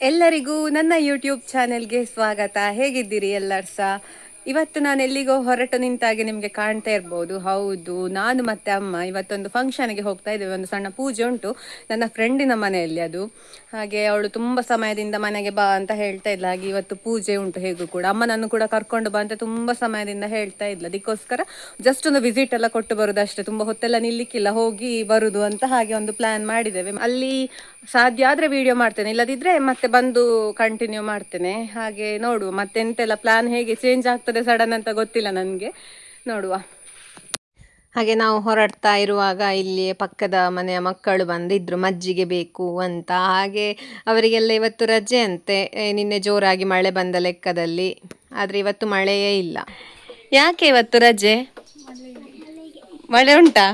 ಎಲ್ಲರಿಗೂ ನನ್ನ ಯೂಟ್ಯೂಬ್ ಚಾನೆಲ್ಗೆ ಸ್ವಾಗತ. ಹೇಗಿದ್ದೀರಿ ಎಲ್ಲರೂ ಸಹ? ಇವತ್ತು ನಾನು ಎಲ್ಲಿಗೋ ಹೊರಟು ನಿಂತಾಗೆ ನಿಮಗೆ ಕಾಣ್ತಾ ಇರ್ಬೋದು. ಹೌದು, ನಾನು ಮತ್ತೆ ಅಮ್ಮ ಇವತ್ತೊಂದು ಫಂಕ್ಷನ್ಗೆ ಹೋಗ್ತಾ ಇದ್ದೇವೆ. ಒಂದು ಸಣ್ಣ ಪೂಜೆ ಉಂಟು ನನ್ನ ಫ್ರೆಂಡಿನ ಮನೆಯಲ್ಲಿ. ಅದು ಹಾಗೆ ಅವಳು ತುಂಬ ಸಮಯದಿಂದ ಮನೆಗೆ ಬಾ ಅಂತ ಹೇಳ್ತಾ ಇದ್ಲ. ಹಾಗೆ ಇವತ್ತು ಪೂಜೆ ಉಂಟು. ಹೇಗೂ ಕೂಡ ಅಮ್ಮನನ್ನು ಕೂಡ ಕರ್ಕೊಂಡು ಬಾ ಅಂತ ತುಂಬ ಸಮಯದಿಂದ ಹೇಳ್ತಾ ಇದ್ಲ. ಅದಕ್ಕೋಸ್ಕರ ಜಸ್ಟ್ ಒಂದು ವಿಸಿಟ್ ಎಲ್ಲ ಕೊಟ್ಟು ಬರುದು ಅಷ್ಟೇ, ತುಂಬ ಹೊತ್ತೆಲ್ಲ ನಿಲ್ಲಿಕ್ಕಿಲ್ಲ, ಹೋಗಿ ಬರುದು ಅಂತ ಹಾಗೆ ಒಂದು ಪ್ಲಾನ್ ಮಾಡಿದ್ದೇವೆ. ಅಲ್ಲಿ ಸಾಧ್ಯ ಆದರೆ ವಿಡಿಯೋ ಮಾಡ್ತೇನೆ, ಇಲ್ಲದಿದ್ರೆ ಮತ್ತೆ ಬಂದು ಕಂಟಿನ್ಯೂ ಮಾಡ್ತೇನೆ. ಹಾಗೆ ನೋಡುವ ಮತ್ತೆ ಎಂತೆಲ್ಲ ಪ್ಲಾನ್ ಹೇಗೆ ಚೇಂಜ್ ಆಗ್ತದೆ ಸಡನ್ ಅಂತ ಗೊತ್ತಿಲ್ಲ ನನಗೆ, ನೋಡುವ. ಹಾಗೆ ನಾವು ಹೊರಡ್ತಾ ಇರುವಾಗ ಇಲ್ಲಿ ಪಕ್ಕದ ಮನೆಯ ಮಕ್ಕಳು ಬಂದಿದ್ರು ಮಜ್ಜಿಗೆ ಬೇಕು ಅಂತ. ಹಾಗೆ ಅವರಿಗೆಲ್ಲ ಇವತ್ತು ರಜೆ ಅಂತೆ. ನಿನ್ನೆ ಜೋರಾಗಿ ಮಳೆ ಬಂದ ಲೆಕ್ಕದಲ್ಲಿ, ಆದರೆ ಇವತ್ತು ಮಳೆಯೇ ಇಲ್ಲ. ಯಾಕೆ ಇವತ್ತು ರಜೆ? ಮಳೆ ಉಂಟಾ?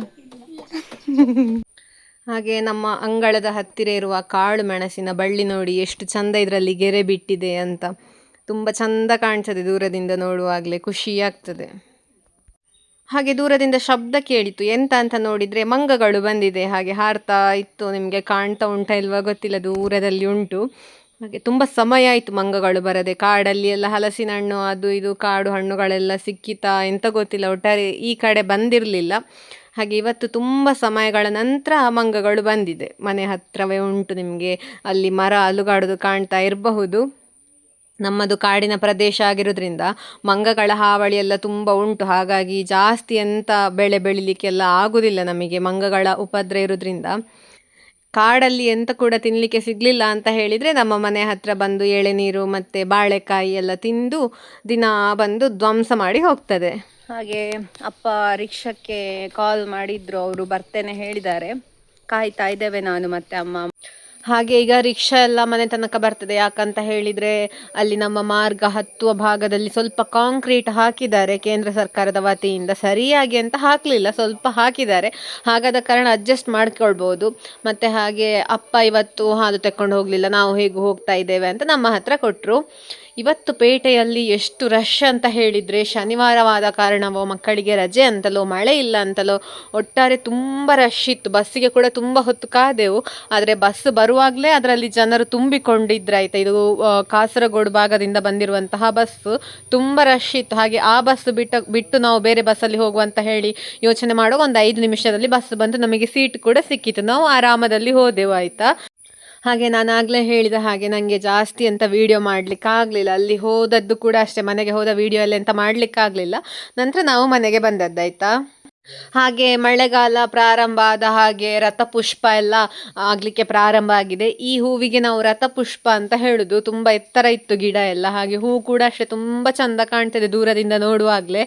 ಹಾಗೆ ನಮ್ಮ ಅಂಗಳದ ಹತ್ತಿರ ಇರುವ ಕಾಳು ಮೆಣಸಿನ ಬಳ್ಳಿ ನೋಡಿ ಎಷ್ಟು ಚಂದ ಇದರಲ್ಲಿ ಗೆರೆ ಬಿಟ್ಟಿದೆ ಅಂತ. ತುಂಬ ಚಂದ ಕಾಣ್ತದೆ ದೂರದಿಂದ ನೋಡುವಾಗಲೇ, ಖುಷಿ ಆಗ್ತದೆ. ಹಾಗೆ ದೂರದಿಂದ ಶಬ್ದ ಕೇಳಿತು, ಎಂತ ಅಂತ ನೋಡಿದರೆ ಮಂಗಗಳು ಬಂದಿದೆ. ಹಾಗೆ ಹಾರ್ತಾ ಇತ್ತು, ನಿಮಗೆ ಕಾಣ್ತಾ ಉಂಟಾ ಇಲ್ವಾ ಗೊತ್ತಿಲ್ಲ, ದೂರದಲ್ಲಿ ಉಂಟು. ಹಾಗೆ ತುಂಬ ಸಮಯ ಆಯಿತು ಮಂಗಗಳು ಬರದೆ. ಕಾಡಲ್ಲಿ ಎಲ್ಲ ಹಲಸಿನ ಹಣ್ಣು ಅದು ಇದು ಕಾಡು ಹಣ್ಣುಗಳೆಲ್ಲ ಸಿಕ್ಕಿತಾ ಎಂತ ಗೊತ್ತಿಲ್ಲ, ಒಟ್ಟಾರೆ ಈ ಕಡೆ ಬಂದಿರಲಿಲ್ಲ. ಹಾಗೆ ಇವತ್ತು ತುಂಬ ಸಮಯಗಳ ನಂತರ ಮಂಗಗಳು ಬಂದಿದೆ. ಮನೆ ಹತ್ತಿರವೇ ಉಂಟು, ನಿಮಗೆ ಅಲ್ಲಿ ಮರ ಅಲುಗಾಡೋದು ಕಾಣ್ತಾ ಇರಬಹುದು. ನಮ್ಮದು ಕಾಡಿನ ಪ್ರದೇಶ ಆಗಿರೋದ್ರಿಂದ ಮಂಗಗಳ ಹಾವಳಿ ಎಲ್ಲ ತುಂಬ ಉಂಟು. ಹಾಗಾಗಿ ಜಾಸ್ತಿ ಎಂತ ಬೆಳೆ ಬೆಳಿಲಿಕ್ಕೆಲ್ಲ ಆಗೋದಿಲ್ಲ ನಮಗೆ, ಮಂಗಗಳ ಉಪದ್ರ ಇರೋದ್ರಿಂದ. ಕಾಡಲ್ಲಿ ಎಂತ ಕೂಡ ತಿನ್ನಲಿಕ್ಕೆ ಸಿಗಲಿಲ್ಲ ಅಂತ ಹೇಳಿದರೆ ನಮ್ಮ ಮನೆ ಹತ್ತಿರ ಬಂದು ಎಳೆನೀರು ಮತ್ತು ಬಾಳೆಕಾಯಿ ಎಲ್ಲ ತಿಂದು ದಿನ ಬಂದು ಧ್ವಂಸ ಮಾಡಿ ಹೋಗ್ತದೆ. ಹಾಗೆ ಅಪ್ಪ ರಿಕ್ಷಕ್ಕೆ ಕಾಲ್ ಮಾಡಿದ್ರು, ಅವರು ಬರ್ತೇನೆ ಹೇಳಿದ್ದಾರೆ. ಕಾಯ್ತಾ ಇದ್ದೇವೆ ನಾನು ಮತ್ತು ಅಮ್ಮ. ಹಾಗೆ ಈಗ ರಿಕ್ಷಾ ಎಲ್ಲ ಮನೆ ತನಕ ಬರ್ತದೆ. ಯಾಕಂತ ಹೇಳಿದರೆ ಅಲ್ಲಿ ನಮ್ಮ ಮಾರ್ಗ ಹತ್ತುವ ಭಾಗದಲ್ಲಿ ಸ್ವಲ್ಪ ಕಾಂಕ್ರೀಟ್ ಹಾಕಿದ್ದಾರೆ ಕೇಂದ್ರ ಸರ್ಕಾರದ ವತಿಯಿಂದ. ಸರಿಯಾಗಿ ಅಂತ ಹಾಕಲಿಲ್ಲ, ಸ್ವಲ್ಪ ಹಾಕಿದ್ದಾರೆ. ಹಾಗಾದ ಕಾರಣ ಅಡ್ಜಸ್ಟ್ ಮಾಡ್ಕೊಳ್ಬೋದು. ಮತ್ತು ಹಾಗೆ ಅಪ್ಪ ಇವತ್ತು ಹಾಲು ತೆಕ್ಕೊಂಡು ಹೋಗಲಿಲ್ಲ, ನಾವು ಹೇಗೂ ಹೋಗ್ತಾ ಇದ್ದೇವೆ ಅಂತ ನಮ್ಮ ಹತ್ರ ಕೊಟ್ಟರು. ಇವತ್ತು ಪೇಟೆಯಲ್ಲಿ ಎಷ್ಟು ರಶ್ ಅಂತ ಹೇಳಿದರೆ, ಶನಿವಾರವಾದ ಕಾರಣವೋ ಮಕ್ಕಳಿಗೆ ರಜೆ ಅಂತಲೋ ಮಳೆ ಇಲ್ಲ ಅಂತಲೋ ಒಟ್ಟಾರೆ ತುಂಬ ರಶ್ ಇತ್ತು. ಬಸ್ಸಿಗೆ ಕೂಡ ತುಂಬ ಹೊತ್ತು ಕಾದೆವು, ಆದರೆ ಬಸ್ ಬರುವಾಗಲೇ ಅದರಲ್ಲಿ ಜನರು ತುಂಬಿಕೊಂಡಿದ್ರಾಯ್ತು. ಇದು ಕಾಸರಗೋಡು ಭಾಗದಿಂದ ಬಂದಿರುವಂತಹ ಬಸ್ಸು, ತುಂಬ ರಶ್ ಇತ್ತು. ಹಾಗೆ ಆ ಬಸ್ ಬಿಟ್ಟು ನಾವು ಬೇರೆ ಬಸ್ಸಲ್ಲಿ ಹೋಗುವಂತ ಹೇಳಿ ಯೋಚನೆ ಮಾಡುವ ಒಂದು 5 ನಿಮಿಷದಲ್ಲಿ ಬಸ್ ಬಂದು ನಮಗೆ ಸೀಟ್ ಕೂಡ ಸಿಕ್ಕಿತು. ನಾವು ಆರಾಮದಲ್ಲಿ ಹೋದೆವು ಆಯಿತಾ. ಹಾಗೆ ನಾನು ಆಗಲೇ ಹೇಳಿದ ಹಾಗೆ ನನಗೆ ಜಾಸ್ತಿ ಅಂತ ವೀಡಿಯೋ ಮಾಡಲಿಕ್ಕಾಗಲಿಲ್ಲ. ಅಲ್ಲಿ ಹೋದದ್ದು ಕೂಡ ಅಷ್ಟೇ, ಮನೆಗೆ ಹೋದ ವೀಡಿಯೋ ಎಲ್ಲ ಎಂತ ಮಾಡಲಿಕ್ಕಾಗಲಿಲ್ಲ. ನಂತರ ನಾವು ಮನೆಗೆ ಬಂದದ್ದಾಯ್ತಾ. ಹಾಗೆ ಮಳೆಗಾಲ ಪ್ರಾರಂಭ ಆದ ಹಾಗೆ ರಥಪುಷ್ಪ ಎಲ್ಲ ಆಗಲಿಕ್ಕೆ ಪ್ರಾರಂಭ ಆಗಿದೆ. ಈ ಹೂವಿಗೆ ನಾವು ರಥಪುಷ್ಪ ಅಂತ ಹೇಳೋದು. ತುಂಬ ಎತ್ತರ ಇತ್ತು ಗಿಡ ಎಲ್ಲ. ಹಾಗೆ ಹೂ ಕೂಡ ಅಷ್ಟೇ ತುಂಬ ಚಂದ ಕಾಣ್ತದೆ ದೂರದಿಂದ ನೋಡುವಾಗಲೇ.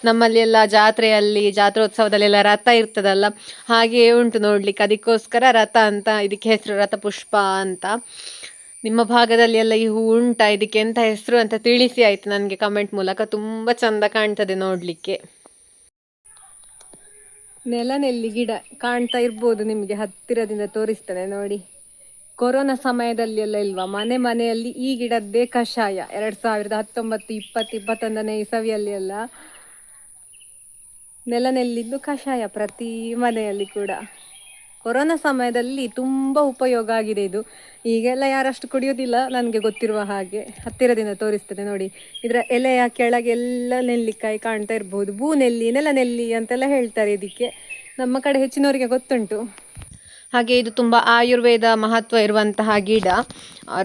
ನಮ್ಮಲ್ಲಿ ಎಲ್ಲ ಜಾತ್ರೆಯಲ್ಲಿ ಜಾತ್ರೋತ್ಸವದಲ್ಲೆಲ್ಲ ರಥ ಇರ್ತದಲ್ಲ, ಹಾಗೆ ಉಂಟು ನೋಡಲಿಕ್ಕೆ. ಅದಕ್ಕೋಸ್ಕರ ರಥ ಅಂತ ಇದಕ್ಕೆ ಹೆಸರು, ರಥಪುಷ್ಪ ಅಂತ. ನಿಮ್ಮ ಭಾಗದಲ್ಲಿ ಎಲ್ಲ ಈ ಹೂ ಉಂಟಾ, ಇದಕ್ಕೆ ಎಂಥ ಹೆಸರು ಅಂತ ತಿಳಿಸಿ ಆಯಿತು ನನಗೆ ಕಮೆಂಟ್ ಮೂಲಕ. ತುಂಬ ಚಂದ ಕಾಣ್ತದೆ ನೋಡಲಿಕ್ಕೆ. ನೆಲನೆಲ್ಲಿ ಗಿಡ ಕಾಣ್ತಾ ಇರ್ಬೋದು ನಿಮಗೆ, ಹತ್ತಿರದಿಂದ ತೋರಿಸ್ತೇನೆ ನೋಡಿ. ಕೊರೋನಾ ಸಮಯದಲ್ಲಿ ಎಲ್ಲ ಇಲ್ವಾ, ಮನೆ ಮನೆಯಲ್ಲಿ ಈ ಗಿಡದ್ದೇ ಕಷಾಯ. 2019, 20, 21ನೇ ಇಸವಿಯಲ್ಲಿ ಎಲ್ಲ ನೆಲನೆಲ್ಲಿದ್ದು ಕಷಾಯ ಪ್ರತಿ ಮನೆಯಲ್ಲಿ ಕೂಡ. ಕೊರೋನಾ ಸಮಯದಲ್ಲಿ ತುಂಬ ಉಪಯೋಗ ಆಗಿದೆ ಇದು. ಈಗೆಲ್ಲ ಯಾರಷ್ಟು ಕುಡಿಯೋದಿಲ್ಲ ನನಗೆ ಗೊತ್ತಿರುವ ಹಾಗೆ. ಹತ್ತಿರದಿಂದ ತೋರಿಸ್ತೇನೆ ನೋಡಿ. ಇದರ ಎಲೆಯ ಕೆಳಗೆ ಎಲ್ಲ ನೆಲ್ಲಿಕಾಯಿ ಕಾಣ್ತಾ ಇರ್ಬೋದು. ಬೂನೆಲ್ಲಿ, ನೆಲನೆಲ್ಲಿ ಅಂತೆಲ್ಲ ಹೇಳ್ತಾರೆ ಇದಕ್ಕೆ. ನಮ್ಮ ಕಡೆ ಹೆಚ್ಚಿನವರಿಗೆ ಗೊತ್ತುಂಟು. ಹಾಗೆ ಇದು ತುಂಬ ಆಯುರ್ವೇದ ಮಹತ್ವ ಇರುವಂತಹ ಗಿಡ.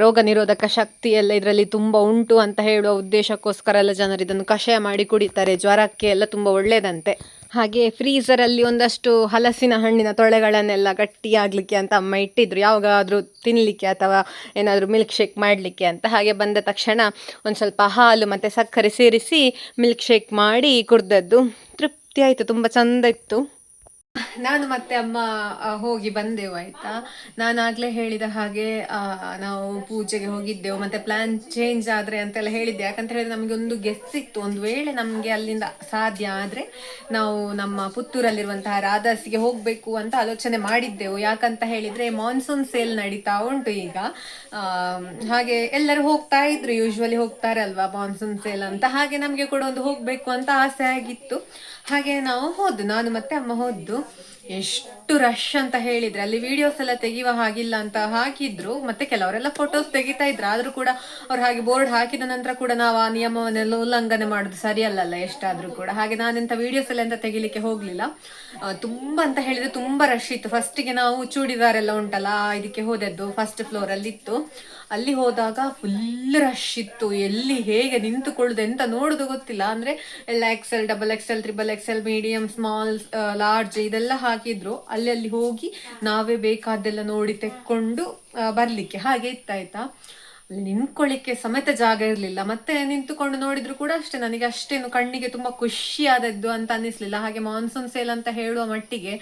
ರೋಗ ನಿರೋಧಕ ಶಕ್ತಿ ಎಲ್ಲ ಇದರಲ್ಲಿ ತುಂಬ ಉಂಟು ಅಂತ ಹೇಳುವ ಉದ್ದೇಶಕ್ಕೋಸ್ಕರ ಎಲ್ಲ ಜನರು ಇದನ್ನು ಕಷಾಯ ಮಾಡಿ ಕುಡಿತಾರೆ. ಜ್ವರಕ್ಕೆ ಎಲ್ಲ ತುಂಬ ಒಳ್ಳೆಯದಂತೆ. ಹಾಗೆ ಫ್ರೀಝರಲ್ಲಿ ಒಂದಷ್ಟು ಹಲಸಿನ ಹಣ್ಣಿನ ತೊಳೆಗಳನ್ನೆಲ್ಲ ಗಟ್ಟಿಯಾಗಲಿಕ್ಕೆ ಅಂತ ಅಮ್ಮ ಇಟ್ಟಿದ್ರು, ಯಾವಾಗಾದರೂ ತಿನ್ನಲಿಕ್ಕೆ ಅಥವಾ ಏನಾದರೂ ಮಿಲ್ಕ್ ಶೇಕ್ ಮಾಡಲಿಕ್ಕೆ ಅಂತ. ಹಾಗೆ ಬಂದ ತಕ್ಷಣ ಒಂದು ಸ್ವಲ್ಪ ಹಾಲು ಮತ್ತು ಸಕ್ಕರೆ ಸೇರಿಸಿ ಮಿಲ್ಕ್ ಶೇಕ್ ಮಾಡಿ ಕುಡ್ದದ್ದು. ತೃಪ್ತಿ ಆಯಿತು, ತುಂಬ ಚೆಂದ ಇತ್ತು. ನಾನು ಮತ್ತೆ ಅಮ್ಮ ಹೋಗಿ ಬಂದೆವು ಆಯಿತಾ. ನಾನಾಗಲೇ ಹೇಳಿದ ಹಾಗೆ ನಾವು ಪೂಜೆಗೆ ಹೋಗಿದ್ದೆವು. ಮತ್ತು ಪ್ಲ್ಯಾನ್ ಚೇಂಜ್ ಆದರೆ ಅಂತೆಲ್ಲ ಹೇಳಿದ್ದೆ. ಯಾಕಂತ ಹೇಳಿದ್ರೆ ನಮಗೆ ಒಂದು ಗೆಸ್ ಇತ್ತು, ಒಂದು ವೇಳೆ ನಮಗೆ ಅಲ್ಲಿಂದ ಸಾಧ್ಯ ಆದರೆ ನಾವು ನಮ್ಮ ಪುತ್ತೂರಲ್ಲಿರುವಂತಹ ರಾಧಾಸಿಗೆ ಹೋಗಬೇಕು ಅಂತ ಆಲೋಚನೆ ಮಾಡಿದ್ದೆವು. ಯಾಕಂತ ಹೇಳಿದರೆ ಮಾನ್ಸೂನ್ ಸೇಲ್ ನಡೀತಾ ಉಂಟು ಈಗ. ಹಾಗೆ ಎಲ್ಲರೂ ಹೋಗ್ತಾ ಇದ್ರು, ಯೂಶ್ವಲಿ ಹೋಗ್ತಾರಲ್ವಾ ಮಾನ್ಸೂನ್ ಸೇಲ್ ಅಂತ. ಹಾಗೆ ನಮಗೆ ಕೂಡ ಒಂದು ಹೋಗಬೇಕು ಅಂತ ಆಸೆ ಆಗಿತ್ತು. ಹಾಗೆ ನಾವು ಹೋದ್ದು, ನಾನು ಮತ್ತೆ ಅಮ್ಮ ಹೋದ್ದು. ಎಷ್ಟು ರಶ್ ಅಂತ ಹೇಳಿದ್ರೆ ಅಲ್ಲಿ ವಿಡಿಯೋಸ್ ಎಲ್ಲ ತೆಗೆಯುವ ಹಾಗಿಲ್ಲ ಅಂತ ಹಾಕಿದ್ರು, ಮತ್ತೆ ಕೆಲವರೆಲ್ಲ ಫೋಟೋಸ್ ತೆಗಿತಾ ಇದ್ರು. ಆದ್ರೂ ಕೂಡ ಅವ್ರು ಹಾಗೆ ಬೋರ್ಡ್ ಹಾಕಿದ ನಂತರ ಕೂಡ ನಾವು ಆ ನಿಯಮವನ್ನೆಲ್ಲ ಉಲ್ಲಂಘನೆ ಮಾಡುದು ಸರಿಯಲ್ಲಲ್ಲ ಎಷ್ಟಾದ್ರೂ ಕೂಡ. ಹಾಗೆ ನಾನೆಂತ ವಿಡಿಯೋಸ್ ಎಲ್ಲ ಎಂತ ತೆಗಿಲಿಕ್ಕೆ ಹೋಗ್ಲಿಲ್ಲ. ತುಂಬಾ ಅಂತ ಹೇಳಿದ್ರೆ ತುಂಬಾ ರಶ್ ಇತ್ತು. ಫಸ್ಟಿಗೆ ನಾವು ಚೂಡಿದಾರ್ ಎಲ್ಲ ಉಂಟಲ್ಲ ಇದಕ್ಕೆ ಹೋದದ್ದು, ಫಸ್ಟ್ ಫ್ಲೋರ್ ಅಲ್ಲಿ ಇತ್ತು. ಅಲ್ಲಿ ಹೋದಾಗ ಫುಲ್ ರಶ್ ಇತ್ತು. ಎಲ್ಲಿ ಹೇಗೆ ನಿಂತುಕೊಳ್ಳುದು ಎಂತ ನೋಡುದು ಗೊತ್ತಿಲ್ಲ. ಅಂದ್ರೆ ಎಲ್ಲ XL, XXL, XXL, medium, small, large ಇದೆಲ್ಲ ಹಾಕಿದ್ರು. ಅಲ್ಲಿ ಹೋಗಿ ನಾವೇ ಬೇಕಾದ್ದೆಲ್ಲ ನೋಡಿ ತೆಕ್ಕೊಂಡು ಬರ್ಲಿಕ್ಕೆ ಹಾಗೆ ಇತ್ತಾಯ್ತಾ. ಅಲ್ಲಿ ನಿಂತ್ಕೊಳ್ಳಿಕ್ಕೆ ಸಮೇತ ಜಾಗ ಇರಲಿಲ್ಲ. ಮತ್ತೆ ನಿಂತುಕೊಂಡು ನೋಡಿದ್ರು ಕೂಡ ಅಷ್ಟೇ, ನನಗೆ ಅಷ್ಟೇನು ಕಣ್ಣಿಗೆ ತುಂಬಾ ಖುಷಿಯಾದದ್ದು ಅಂತ ಅನ್ನಿಸ್ಲಿಲ್ಲ. ಹಾಗೆ ಮಾನ್ಸೂನ್ ಸೇಲ್ ಅಂತ ಹೇಳುವ ಮಟ್ಟಿಗೆ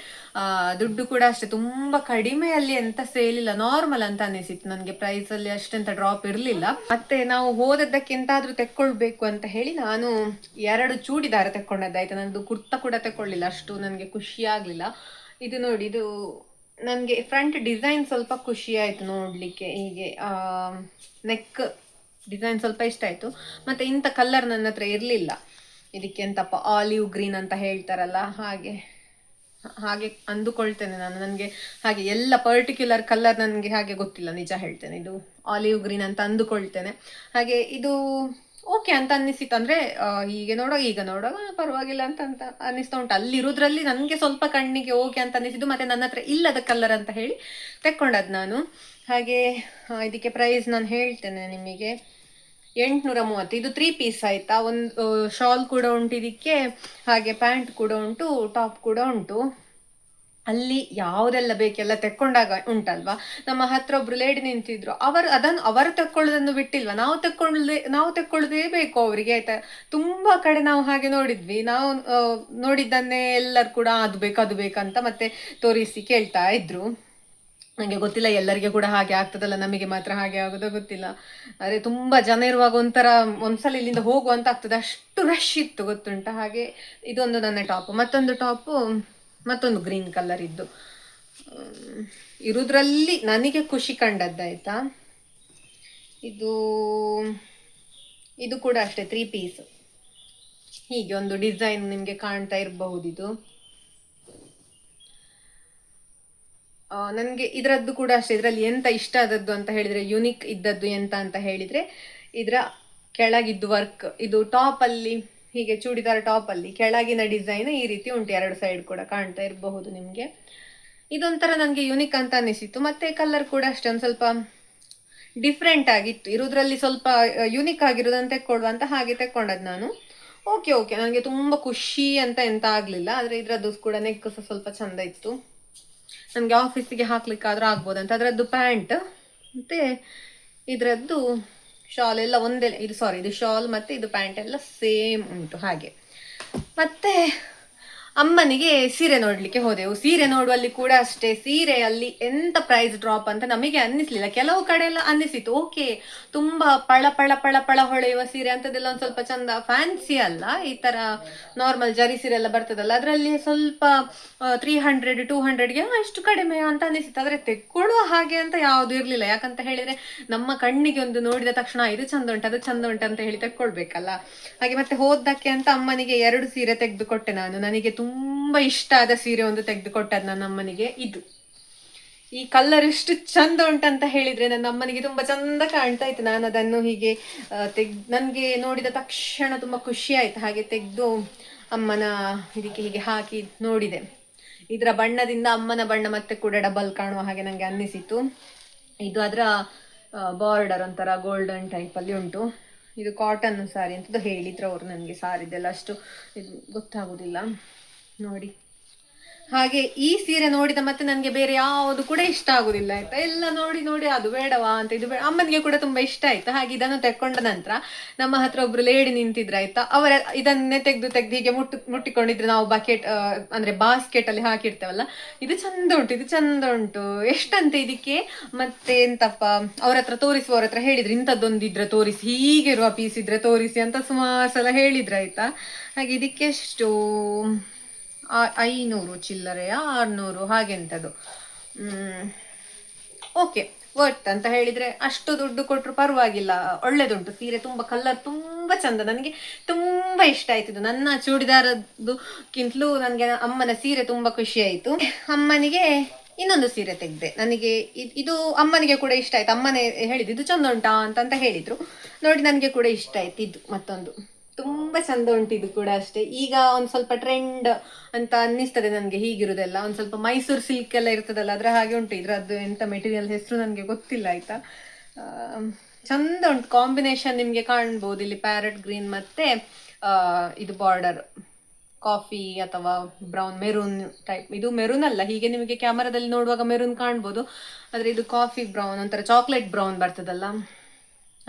ದುಡ್ಡು ಕೂಡ ಅಷ್ಟೇ ತುಂಬಾ ಕಡಿಮೆಯಲ್ಲಿ ಎಂತ ಸೇಲ್ ಇಲ್ಲ, ನಾರ್ಮಲ್ ಅಂತ ಅನಿಸಿತ್ತು ನನಗೆ. ಪ್ರೈಸ್ ಅಲ್ಲಿ ಅಷ್ಟೆಂತ ಡ್ರಾಪ್ ಇರಲಿಲ್ಲ. ಮತ್ತೆ ನಾವು ಹೋದದ್ದಕ್ಕೆ ಎಂತಾದ್ರೂ ತೆಕ್ಕೊಳ್ಬೇಕು ಅಂತ ಹೇಳಿ ನಾನು 2 ಚೂಡಿದಾರ ತೆಕ್ಕೊಂಡದ್ದಾಯ್ತು. ನಂದು ಕುರ್ತಾ ಕೂಡ ತೆಕ್ಕೊಳ್ಳಿಲ್ಲ, ಅಷ್ಟು ನನಗೆ ಖುಷಿ ಆಗ್ಲಿಲ್ಲ. ಇದು ನೋಡಿ, ಇದು ನನಗೆ ಫ್ರಂಟ್ ಡಿಸೈನ್ ಸ್ವಲ್ಪ ಖುಷಿ ಆಯ್ತು ನೋಡ್ಲಿಕ್ಕೆ. ಹೀಗೆ ನೆಕ್ ಡಿಸೈನ್ ಸ್ವಲ್ಪ ಇಷ್ಟ ಆಯ್ತು. ಮತ್ತೆ ಇಂಥ ಕಲರ್ ನನ್ನ ಹತ್ರ ಇರಲಿಲ್ಲ. ಇದಕ್ಕೆ ಎಂತಪ್ಪ ಆಲಿವ್ ಗ್ರೀನ್ ಅಂತ ಹೇಳ್ತಾರಲ್ಲ, ಹಾಗೆ ಹಾಗೆ ಅಂದುಕೊಳ್ತೇನೆ ನಾನು. ನನಗೆ ಹಾಗೆ ಎಲ್ಲ ಪರ್ಟಿಕ್ಯುಲರ್ ಕಲರ್ ನನಗೆ ಹಾಗೆ ಗೊತ್ತಿಲ್ಲ, ನಿಜ ಹೇಳ್ತೇನೆ. ಇದು ಆಲಿವ್ ಗ್ರೀನ್ ಅಂತ ಅಂದುಕೊಳ್ತೇನೆ. ಹಾಗೆ ಇದು ಓಕೆ ಅಂತ ಅನ್ನಿಸಿತ್ತು. ಅಂದ್ರೆ ಹೀಗೆ ಈಗ ನೋಡುವಾಗ ಪರವಾಗಿಲ್ಲ ಅಂತ ಅನ್ನಿಸ್ತಾ ಉಂಟು. ಅಲ್ಲಿರೋದ್ರಲ್ಲಿ ನನಗೆ ಸ್ವಲ್ಪ ಕಣ್ಣಿಗೆ ಓಕೆ ಅಂತ ಅನ್ನಿಸಿದ್ದು. ಮತ್ತೆ ನನ್ನ ಹತ್ರ ಇಲ್ಲದ ಕಲರ್ ಅಂತ ಹೇಳಿ ತೆಕ್ಕೊಂಡದ್ದು ನಾನು. ಹಾಗೆ ಇದಕ್ಕೆ ಪ್ರೈಸ್ ನಾನು ಹೇಳ್ತೇನೆ ನಿಮಗೆ, 830. ಇದು 3 ಪೀಸ್ ಆಯ್ತಾ. ಒಂದು ಶಾಲ್ ಕೂಡ ಉಂಟು ಇದಕ್ಕೆ, ಹಾಗೆ ಪ್ಯಾಂಟ್ ಕೂಡ ಉಂಟು, ಟಾಪ್ ಕೂಡ ಉಂಟು. ಅಲ್ಲಿ ಯಾವುದೆಲ್ಲ ಬೇಕೆಲ್ಲ ತೆಕ್ಕೊಂಡಾಗ ಉಂಟಲ್ವಾ, ನಮ್ಮ ಹತ್ರ ಒಬ್ರು ಲೇಡಿ ನಿಂತಿದ್ರು. ಅವರು ತೆಕ್ಕೊಳ್ಳೋದನ್ನು ಬಿಟ್ಟಿಲ್ವಾ, ನಾವು ತೆಕ್ಕೊಳ್ಳೋದೇ ಬೇಕು ಅವರಿಗೆ, ಆಯ್ತಾ. ತುಂಬಾ ಕಡೆ ನಾವು ಹಾಗೆ ನೋಡಿದ್ವಿ. ನಾವು ನೋಡಿದ್ದನ್ನೇ ಎಲ್ಲರೂ ಕೂಡ ಅದು ಬೇಕಂತ ಮತ್ತೆ ತೋರಿಸಿ ಕೇಳ್ತಾ ಇದ್ರು. ನನಗೆ ಗೊತ್ತಿಲ್ಲ ಎಲ್ಲರಿಗೆ ಕೂಡ ಹಾಗೆ ಆಗ್ತದಲ್ಲ, ನಮಗೆ ಮಾತ್ರ ಹಾಗೆ ಆಗೋದೋ ಗೊತ್ತಿಲ್ಲ. ಅರೆ ತುಂಬಾ ಜನ ಇರುವಾಗ ಒಂದ್ಸಲ ಇಲ್ಲಿಂದ ಹೋಗುವಂತ ಆಗ್ತದೆ, ಅಷ್ಟು ರಶ್ ಇತ್ತು ಗೊತ್ತುಂಟ. ಹಾಗೆ ಇದೊಂದು ನನ್ನ ಟಾಪ್, ಮತ್ತೊಂದು ಗ್ರೀನ್ ಕಲರ್ ಇದ್ದು ಇರುದ್ರಲ್ಲಿ ನನಗೆ ಖುಷಿ ಕಂಡದ್ದಾಯ್ತಾ. ಇದು ಕೂಡ ಅಷ್ಟೇ 3 ಪೀಸ್. ಹೀಗೆ ಒಂದು ಡಿಸೈನ್ ನಿಮ್ಗೆ ಕಾಣ್ತಾ ಇರಬಹುದು. ಇದು ನನಗೆ ಇದರದ್ದು ಕೂಡ ಅಷ್ಟೇ. ಇದರಲ್ಲಿ ಎಂತ ಇಷ್ಟ ಆದದ್ದು ಅಂತ ಹೇಳಿದ್ರೆ, ಯುನಿಕ್ ಇದ್ದದ್ದು ಎಂತ ಅಂತ ಹೇಳಿದ್ರೆ, ಇದರ ಕೆಳಗಿದ್ದು ವರ್ಕ್. ಇದು ಟಾಪ್ ಅಲ್ಲಿ ಹೀಗೆ ಚೂಡಿದಾರ ಟಾಪ್ ಅಲ್ಲಿ ಕೆಳಗಿನ ಡಿಸೈನ್ ಈ ರೀತಿ ಉಂಟು, 2 ಸೈಡ್ ಕೂಡ ಕಾಣ್ತಾ ಇರಬಹುದು ನಿಮ್ಗೆ. ಇದೊಂಥರ ನನಗೆ ಯುನಿಕ್ ಅಂತ ಅನಿಸಿತ್ತು. ಮತ್ತೆ ಕಲರ್ ಕೂಡ ಅಷ್ಟೇ ಒಂದು ಸ್ವಲ್ಪ ಡಿಫ್ರೆಂಟ್ ಆಗಿತ್ತು. ಇರೋದ್ರಲ್ಲಿ ಸ್ವಲ್ಪ ಯುನಿಕ್ ಆಗಿರೋದನ್ನ ತೆಕ್ಕೊಳ್ಳುವ ಅಂತ ಹಾಗೆ ತೆಕ್ಕೊಂಡದ್ದು ನಾನು. ಓಕೆ ನನಗೆ ತುಂಬಾ ಖುಷಿ ಅಂತ ಎಂತ ಆಗ್ಲಿಲ್ಲ. ಆದ್ರೆ ಇದ್ರದ್ದು ಕೂಡ ನೆಕ್ ಸ್ವಲ್ಪ ಚಂದ ಇತ್ತು. ನನಗೆ ಆಫೀಸಿಗೆ ಹಾಕ್ಲಿಕ್ಕಾದ್ರೂ ಆಗ್ಬೋದಂತ. ಅದರದ್ದು ಪ್ಯಾಂಟ್ ಮತ್ತೆ ಇದರದ್ದು ಶಾಲ್ ಎಲ್ಲ ಒಂದೇ. ಇದು ಶಾಲ್ ಮತ್ತೆ ಇದು ಪ್ಯಾಂಟ್ ಎಲ್ಲ ಸೇಮ್ ಉಂಟು ಹಾಗೆ. ಮತ್ತೆ ಅಮ್ಮನಿಗೆ ಸೀರೆ ನೋಡ್ಲಿಕ್ಕೆ ಹೋದೆವು. ಸೀರೆ ನೋಡುವಲ್ಲಿ ಕೂಡ ಅಷ್ಟೇ, ಸೀರೆಯಲ್ಲಿ ಎಂತ ಪ್ರೈಸ್ ಡ್ರಾಪ್ ಅಂತ ನಮಗೆ ಅನ್ನಿಸ್ಲಿಲ್ಲ. ಕೆಲವು ಕಡೆ ಎಲ್ಲ ಅನ್ನಿಸಿತು, ಓಕೆ ತುಂಬಾ ಪಳ ಪಳ ಪಳ ಪಳ ಹೊಳೆಯುವ ಸೀರೆ ಅಂತದೆಲ್ಲ ಒಂದ್ ಸ್ವಲ್ಪ ಚಂದ, ಫ್ಯಾನ್ಸಿ ಅಲ್ಲ, ಈ ತರ ನಾರ್ಮಲ್ ಜರಿ ಸೀರೆ ಎಲ್ಲ ಬರ್ತದಲ್ಲ ಅದರಲ್ಲಿ ಸ್ವಲ್ಪ 300 200ಗೆ ಅಷ್ಟು ಕಡಿಮೆ ಅಂತ ಅನ್ನಿಸಿತ್ತು. ಆದ್ರೆ ತೆಕ್ಕೊಳ್ಳುವ ಹಾಗೆ ಅಂತ ಯಾವ್ದು ಇರ್ಲಿಲ್ಲ. ಯಾಕಂತ ಹೇಳಿದ್ರೆ ನಮ್ಮ ಕಣ್ಣಿಗೆ ಒಂದು ನೋಡಿದ ತಕ್ಷಣ ಇದು ಚಂದ ಉಂಟು ಅದು ಚಂದ ಉಂಟು ಅಂತ ಹೇಳಿ ತೆಕ್ಕೊಳ್ಬೇಕಲ್ಲ. ಹಾಗೆ ಮತ್ತೆ ಹೋದಕ್ಕೆ ಅಂತ ಅಮ್ಮನಿಗೆ 2 ಸೀರೆ ತೆಗೆದು ಕೊಟ್ಟೆ ನಾನು. ನನಗೆ ತುಂಬಾ ಇಷ್ಟ ಆದ ಸೀರೆ ಒಂದು ತೆಗೆದುಕೊಟ್ಟದ್ದು ನನ್ನ ಅಮ್ಮನಿಗೆ. ಈ ಕಲರ್ ಎಷ್ಟು ಚಂದ ಉಂಟಂತ ಹೇಳಿದ್ರೆ ನನ್ನ ಅಮ್ಮನಿಗೆ ತುಂಬಾ ಚಂದ ಕಾಣ್ತಾ ಇತ್ತು. ನಾನು ಅದನ್ನು ಹೀಗೆ ನನ್ಗೆ ನೋಡಿದ ತಕ್ಷಣ ತುಂಬಾ ಖುಷಿ ಆಯ್ತು. ಹಾಗೆ ತೆಗೆದು ಅಮ್ಮನ ಇದಕ್ಕೆ ಹೀಗೆ ಹಾಕಿ ನೋಡಿದೆ. ಇದರ ಬಣ್ಣದಿಂದ ಅಮ್ಮನ ಬಣ್ಣ ಮತ್ತೆ ಕೂಡ ಡಬಲ್ ಕಾಣುವ ಹಾಗೆ ನಂಗೆ ಅನ್ನಿಸಿತು. ಇದು ಅದರ ಬಾರ್ಡರ್ ಒಂಥರ ಗೋಲ್ಡನ್ ಟೈಪ್ ಅಲ್ಲಿ ಉಂಟು. ಇದು ಕಾಟನ್ ಸಾರಿ ಅಂತದ್ದು ಹೇಳಿದ್ರು ಅವರು ನನಗೆ. ಸಾರಿದೆಲ್ಲ ಅಷ್ಟು ಇದು ಗೊತ್ತಾಗುದಿಲ್ಲ ನೋಡಿ. ಹಾಗೆ ಈ ಸೀರೆ ನೋಡಿದ ಮತ್ತೆ ನನಗೆ ಬೇರೆ ಯಾವುದು ಕೂಡ ಇಷ್ಟ ಆಗುದಿಲ್ಲ ಆಯ್ತಾ. ಎಲ್ಲ ನೋಡಿ ಅದು ಬೇಡವಾ ಅಂತ, ಇದು ಬೇಡ. ಅಮ್ಮನಿಗೆ ಕೂಡ ತುಂಬಾ ಇಷ್ಟ ಆಯ್ತು. ಹಾಗೆ ಇದನ್ನು ತೆಕ್ಕೊಂಡ ನಂತರ ನಮ್ಮ ಹತ್ರ ಒಬ್ರು ಲೇಡಿ ನಿಂತಿದ್ರು ಆಯ್ತಾ. ಅವರ ಇದನ್ನೇ ತೆಗ್ದು ಹೀಗೆ ಮುಟ್ಟಿಕೊಂಡಿದ್ರು. ನಾವು ಬಕೆಟ್ ಅಂದ್ರೆ ಬಾಸ್ಕೆಟ್ ಅಲ್ಲಿ ಹಾಕಿರ್ತೇವಲ್ಲ, ಇದು ಚಂದ ಉಂಟು ಎಷ್ಟಂತೆ ಇದಕ್ಕೆ. ಮತ್ತೆ ಎಂತಪ್ಪ ಅವ್ರ ಹತ್ರ ತೋರಿಸುವವ್ರ ಹತ್ರ ಹೇಳಿದ್ರು, ಇಂಥದ್ದೊಂದಿದ್ರೆ ತೋರಿಸಿ, ಹೀಗಿರುವ ಪೀಸ್ ಇದ್ರೆ ತೋರಿಸಿ ಅಂತ ಸುಮಾರು ಸಲ ಹೇಳಿದ್ರು ಆಯ್ತಾ. ಹಾಗೆ ಇದಕ್ಕೆ ಎಷ್ಟು 500 ಚಿಲ್ಲರೆಯ 600 ಹಾಗೆಂತದು. ಓಕೆ ವರ್ತ್ ಅಂತ ಹೇಳಿದ್ರೆ ಅಷ್ಟು ದುಡ್ಡು ಕೊಟ್ಟರು ಪರವಾಗಿಲ್ಲ, ಒಳ್ಳೇದುಂಟು ಸೀರೆ. ತುಂಬಾ ಕಲರ್ ತುಂಬಾ ಚಂದ, ನನಗೆ ತುಂಬ ಇಷ್ಟ ಆಯ್ತು ಇದು. ನನ್ನ ಚೂಡಿದಾರದ್ದುಕ್ಕಿಂತಲೂ ನನಗೆ ಅಮ್ಮನ ಸೀರೆ ತುಂಬ ಖುಷಿ ಆಯಿತು. ಅಮ್ಮನಿಗೆ ಇನ್ನೊಂದು ಸೀರೆ ತೆಗೆದೆ. ನನಗೆ ಇದು ಅಮ್ಮನಿಗೆ ಕೂಡ ಇಷ್ಟ ಆಯ್ತು. ಅಮ್ಮನೇ ಹೇಳಿದ್ದು ಇದು ಚಂದ ಉಂಟಾ ಅಂತ ಹೇಳಿದ್ರು. ನೋಡಿ ನನಗೆ ಕೂಡ ಇಷ್ಟ ಆಯ್ತು. ಇದು ಮತ್ತೊಂದು ತುಂಬ ಚಂದ ಉಂಟು. ಇದು ಕೂಡ ಅಷ್ಟೇ, ಈಗ ಒಂದು ಸ್ವಲ್ಪ ಟ್ರೆಂಡ್ ಅಂತ ಅನ್ನಿಸ್ತದೆ ನನಗೆ. ಹೀಗಿರುವುದೆಲ್ಲ ಒಂದು ಸ್ವಲ್ಪ ಮೈಸೂರು ಸಿಲ್ಕ್ ಎಲ್ಲ ಇರ್ತದಲ್ಲ, ಅದರ ಹಾಗೆ ಉಂಟು. ಇದರದ್ದು ಎಂತ ಮೆಟೀರಿಯಲ್ ಹೆಸರು ನನಗೆ ಗೊತ್ತಿಲ್ಲ ಆಯ್ತಾ. ಚಂದ ಉಂಟು ಕಾಂಬಿನೇಷನ್, ನಿಮಗೆ ಕಾಣ್ಬೋದು ಇಲ್ಲಿ ಪ್ಯಾರೆಟ್ ಗ್ರೀನ್ ಮತ್ತೆ ಇದು ಬಾರ್ಡರ್ ಕಾಫಿ ಅಥವಾ ಬ್ರೌನ್ ಮೆರೂನ್ ಟೈಪ್. ಇದು ಮೆರೂನ್ ಅಲ್ಲ, ಹೀಗೆ ನಿಮಗೆ ಕ್ಯಾಮರಾದಲ್ಲಿ ನೋಡುವಾಗ ಮೆರೂನ್ ಕಾಣ್ಬೋದು, ಆದರೆ ಇದು ಕಾಫಿ ಬ್ರೌನ್, ಒಂಥರ ಚಾಕ್ಲೇಟ್ ಬ್ರೌನ್ ಬರ್ತದಲ್ಲ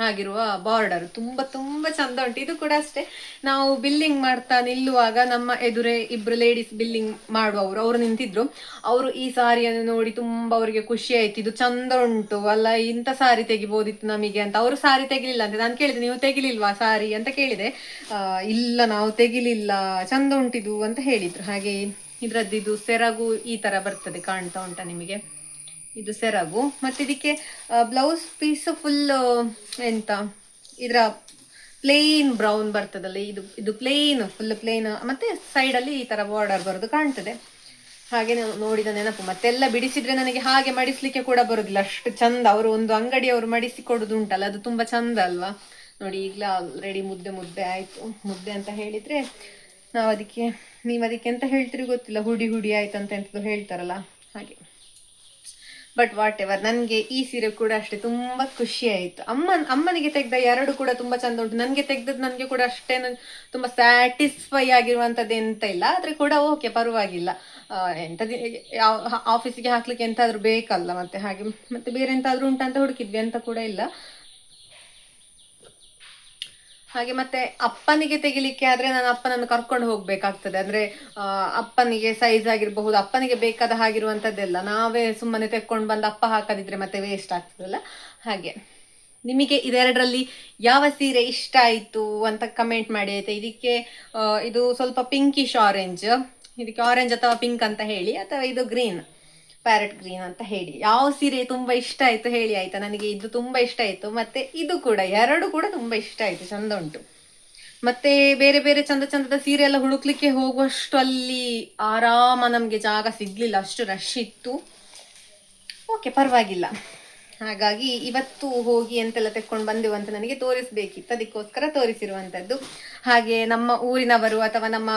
ಆಗಿರುವ ಬಾರ್ಡರ್. ತುಂಬ ತುಂಬ ಚಂದ ಉಂಟು. ಇದು ಕೂಡ ಅಷ್ಟೇ, ನಾವು ಬಿಲ್ಲಿಂಗ್ ಮಾಡ್ತಾ ನಿಲ್ಲುವಾಗ ನಮ್ಮ ಎದುರೇ ಇಬ್ರು ಲೇಡೀಸ್ ಬಿಲ್ಲಿಂಗ್ ಮಾಡುವವರು ಅವರು ನಿಂತಿದ್ರು. ಅವರು ಈ ಸಾರಿಯನ್ನು ನೋಡಿ ತುಂಬ ಅವರಿಗೆ ಖುಷಿ ಆಯ್ತು. ಇದು ಚಂದ ಉಂಟು ಅಲ್ಲ, ಇಂಥ ಸಾರಿ ತೆಗಿಬೋದಿತ್ತು ನಮಗೆ ಅಂತ. ಅವರು ಸಾರಿ ತೆಗಿಲಿಲ್ಲ ಅಂತ ನಾನು ಕೇಳಿದೆ, ನೀವು ತೆಗಿಲಿಲ್ವಾ ಸಾರಿ ಅಂತ ಕೇಳಿದೆ. ಇಲ್ಲ ನಾವು ತೆಗಿಲಿಲ್ಲ, ಚಂದ ಉಂಟಿದು ಅಂತ ಹೇಳಿದ್ರು. ಹಾಗೆ ಇದರದ್ದು ಇದು ಸೆರಗು ಈ ತರ ಬರ್ತದೆ, ಕಾಣ್ತಾ ಉಂಟಾ ನಿಮಗೆ? ಇದು ಸೆರಗು. ಮತ್ತೆ ಇದಕ್ಕೆ ಬ್ಲೌಸ್ ಪೀಸ್ ಫುಲ್ ಎಂತ ಇದರ ಪ್ಲೇನ್ ಬ್ರೌನ್ ಬರ್ತದಲ್ಲ, ಇದು ಪ್ಲೇನ್, ಫುಲ್ ಪ್ಲೇನ್. ಮತ್ತೆ ಸೈಡಲ್ಲಿ ಈ ತರ ಬಾರ್ಡರ್ ಬರೋದು ಕಾಣ್ತದೆ. ಹಾಗೆ ನಾವು ನೋಡಿದ ನೆನಪು. ಮತ್ತೆಲ್ಲ ಬಿಡಿಸಿದ್ರೆ ನನಗೆ ಹಾಗೆ ಮಡಿಸ್ಲಿಕ್ಕೆ ಕೂಡ ಬರುದಿಲ್ಲ, ಅಷ್ಟು ಚಂದ. ಅವರು ಒಂದು ಅಂಗಡಿಯವರು ಮಡಿಸಿ ಕೊಡುದು ಉಂಟಲ್ಲ, ಅದು ತುಂಬಾ ಚಂದ ಅಲ್ವಾ. ನೋಡಿ ಈಗಲೇ ಆಲ್ರೆಡಿ ಮುದ್ದೆ ಆಯ್ತು. ಮುದ್ದೆ ಅಂತ ಹೇಳಿದ್ರೆ ನೀವು ಅದಕ್ಕೆ ಎಂತ ಹೇಳ್ತೀರಿ ಗೊತ್ತಿಲ್ಲ, ಹುಡಿ ಆಯ್ತು ಅಂತ ಎಂತದ್ದು ಹೇಳ್ತಾರಲ್ಲ ಹಾಗೆ. ಬಟ್ ವಾಟ್ ಎವರ್, ನನಗೆ ಈ ಸೀರೆ ಕೂಡ ಅಷ್ಟೇ ತುಂಬ ಖುಷಿ ಆಯಿತು. ಅಮ್ಮನಿಗೆ ತೆಗೆದ ಎರಡು ಕೂಡ ತುಂಬ ಚಂದ ಉಂಟು. ನನಗೆ ತೆಗೆದದ್ದು ನನಗೆ ಕೂಡ ಅಷ್ಟೇನು ತುಂಬ ಸ್ಯಾಟಿಸ್ಫೈ ಆಗಿರುವಂಥದ್ದು ಎಂತ ಇಲ್ಲ, ಆದರೆ ಕೂಡ ಓಕೆ ಪರವಾಗಿಲ್ಲ. ಎಂಥದ್ದು ಆಫೀಸಿಗೆ ಹಾಕ್ಲಿಕ್ಕೆ ಎಂತಾದರೂ ಬೇಕಲ್ಲ, ಮತ್ತೆ ಹಾಗೆ ಮತ್ತೆ ಬೇರೆ ಎಂತಾದರೂ ಉಂಟಂತ ಹುಡುಕಿದ್ವಿ, ಅಂತ ಕೂಡ ಇಲ್ಲ ಹಾಗೆ. ಮತ್ತೆ ಅಪ್ಪನಿಗೆ ತೆಗಿಲಿಕ್ಕೆ ಆದ್ರೆ ನಾನು ಅಪ್ಪನನ್ನು ಕರ್ಕೊಂಡು ಹೋಗ್ಬೇಕಾಗ್ತದೆ. ಅಂದ್ರೆ ಅಪ್ಪನಿಗೆ ಸೈಜ್ ಆಗಿರಬಹುದು, ಅಪ್ಪನಿಗೆ ಬೇಕಾದ ಹಾಗಿರುವಂತದ್ದೆಲ್ಲ ನಾವೇ ಸುಮ್ಮನೆ ತೆಕ್ಕೊಂಡು ಬಂದು ಅಪ್ಪ ಹಾಕದಿದ್ರೆ ಮತ್ತೆ ವೇಸ್ಟ್ ಆಗ್ತದಲ್ಲ. ಹಾಗೆ ನಿಮಗೆ ಇದೆರಡರಲ್ಲಿ ಯಾವ ಸೀರೆ ಇಷ್ಟ ಆಯ್ತು ಅಂತ ಕಮೆಂಟ್ ಮಾಡಿ ಆಯ್ತಾ. ಇದಕ್ಕೆ ಇದು ಸ್ವಲ್ಪ ಪಿಂಕಿಶ್ ಆರೆಂಜ್, ಇದಕ್ಕೆ ಆರೆಂಜ್ ಅಥವಾ ಪಿಂಕ್ ಅಂತ ಹೇಳಿ, ಅಥವಾ ಇದು ಗ್ರೀನ್, ಪ್ಯಾರೆಟ್ ಗ್ರೀನ್ ಅಂತ ಹೇಳಿ. ಯಾವ ಸೀರೆ ತುಂಬಾ ಇಷ್ಟ ಆಯ್ತು ಹೇಳಿ ಆಯ್ತಾ. ನನಗೆ ಇದು ತುಂಬಾ ಇಷ್ಟ ಆಯ್ತು, ಮತ್ತೆ ಇದು ಕೂಡ, ಎರಡು ಕೂಡ ತುಂಬಾ ಇಷ್ಟ ಆಯ್ತು, ಚಂದ ಉಂಟು. ಮತ್ತೆ ಬೇರೆ ಬೇರೆ ಚಂದದ ಸೀರೆ ಎಲ್ಲ ಹುಡುಕ್ಲಿಕ್ಕೆ ಹೋಗುವಷ್ಟು ಅಲ್ಲಿ ಆರಾಮ ನಮ್ಗೆ ಜಾಗ ಸಿಗ್ಲಿಲ್ಲ, ಅಷ್ಟು ರಶ್ ಇತ್ತು. ಓಕೆ ಪರವಾಗಿಲ್ಲ. ಹಾಗಾಗಿ ಇವತ್ತು ಹೋಗಿ ಎಂತೆಲ್ಲ ತೆಕ್ಕೊಂಡು ಬಂದೆವು ಅಂತ ನನಗೆ ತೋರಿಸ್ಬೇಕಿತ್ತು, ಅದಕ್ಕೋಸ್ಕರ ತೋರಿಸಿರುವಂತದ್ದು. ಹಾಗೆ ನಮ್ಮ ಊರಿನವರು ಅಥವಾ ನಮ್ಮ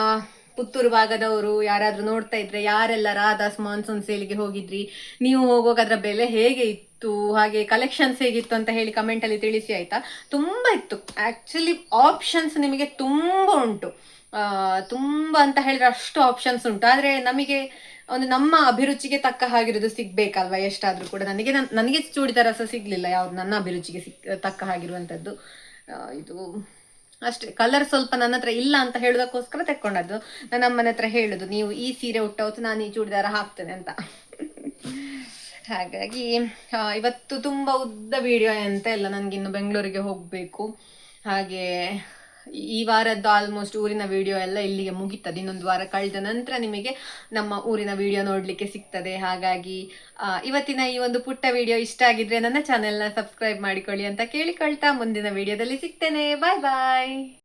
ಪುತ್ತೂರು ಭಾಗದವರು ಯಾರಾದ್ರೂ ನೋಡ್ತಾ ಇದ್ರೆ, ಯಾರೆಲ್ಲ ರಾಧಾಸ್ ಮಾನ್ಸೂನ್ ಸೇಲಿಗೆ ಹೋಗಿದ್ರಿ, ನೀವು ಹೋಗುವಾಗ ಅದರ ಬೆಲೆ ಹೇಗೆ ಇತ್ತು, ಹಾಗೆ ಕಲೆಕ್ಷನ್ಸ್ ಹೇಗಿತ್ತು ಅಂತ ಹೇಳಿ ಕಮೆಂಟ್ ಅಲ್ಲಿ ತಿಳಿಸಿ ಆಯ್ತಾ. ತುಂಬಾ ಇತ್ತು ಆಕ್ಚುಲಿ, ಆಪ್ಷನ್ಸ್ ನಿಮಗೆ ತುಂಬಾ ಉಂಟು. ತುಂಬಾ ಅಂತ ಹೇಳಿದ್ರೆ ಅಷ್ಟು ಆಪ್ಷನ್ಸ್ ಉಂಟು. ಆದ್ರೆ ನಮಗೆ ಒಂದು ನಮ್ಮ ಅಭಿರುಚಿಗೆ ತಕ್ಕ ಹಾಗಿರೋದು ಸಿಗ್ಬೇಕಲ್ವಾ ಎಷ್ಟಾದ್ರೂ ಕೂಡ. ನನಗೆ ಚೂಡಿದಾರ ಸಹ ಸಿಗ್ಲಿಲ್ಲ ಯಾವ್ದು ನನ್ನ ಅಭಿರುಚಿಗೆ ತಕ್ಕ ಹಾಗಿರುವಂತದ್ದು. ಇದು ಅಷ್ಟೇ, ಕಲರ್ ಸ್ವಲ್ಪ ನನ್ನ ಹತ್ರ ಇಲ್ಲ ಅಂತ ಹೇಳೋದಕ್ಕೋಸ್ಕರ ತೆಕ್ಕೊಂಡದ್ದು. ನನ್ನ ಅಮ್ಮನ ಹತ್ರ ಹೇಳುದು, ನೀವು ಈ ಸೀರೆ ಉಟ್ಟವತ್ತು ನಾನು ಈ ಚೂಡಿದಾರ ಹಾಕ್ತೇನೆ ಅಂತ. ಹಾಗಾಗಿ ಇವತ್ತು ತುಂಬಾ ಉದ್ದ ವಿಡಿಯೋ ಅಂತ ಇಲ್ಲ, ನನಗಿನ್ನು ಬೆಂಗಳೂರಿಗೆ ಹೋಗಬೇಕು. ಹಾಗೆ ಈ ವಾರದ್ದು ಆಲ್ಮೋಸ್ಟ್ ಊರಿನ ವಿಡಿಯೋ ಎಲ್ಲ ಇಲ್ಲಿಗೆ ಮುಗಿತದೆ. ಇನ್ನೊಂದು ವಾರ ಕಳೆದ ನಂತರ ನಿಮಗೆ ನಮ್ಮ ಊರಿನ ವಿಡಿಯೋ ನೋಡ್ಲಿಕ್ಕೆ ಸಿಗ್ತದೆ. ಹಾಗಾಗಿ ಇವತ್ತಿನ ಈ ಒಂದು ಪುಟ್ಟ ವಿಡಿಯೋ ಇಷ್ಟ ಆಗಿದ್ರೆ ನನ್ನ ಚಾನೆಲ್ನ ಸಬ್ಸ್ಕ್ರೈಬ್ ಮಾಡಿಕೊಳ್ಳಿ ಅಂತ ಕೇಳಿಕೊಳ್ತಾ ಮುಂದಿನ ವಿಡಿಯೋದಲ್ಲಿ ಸಿಗ್ತೇನೆ. ಬಾಯ್ ಬಾಯ್.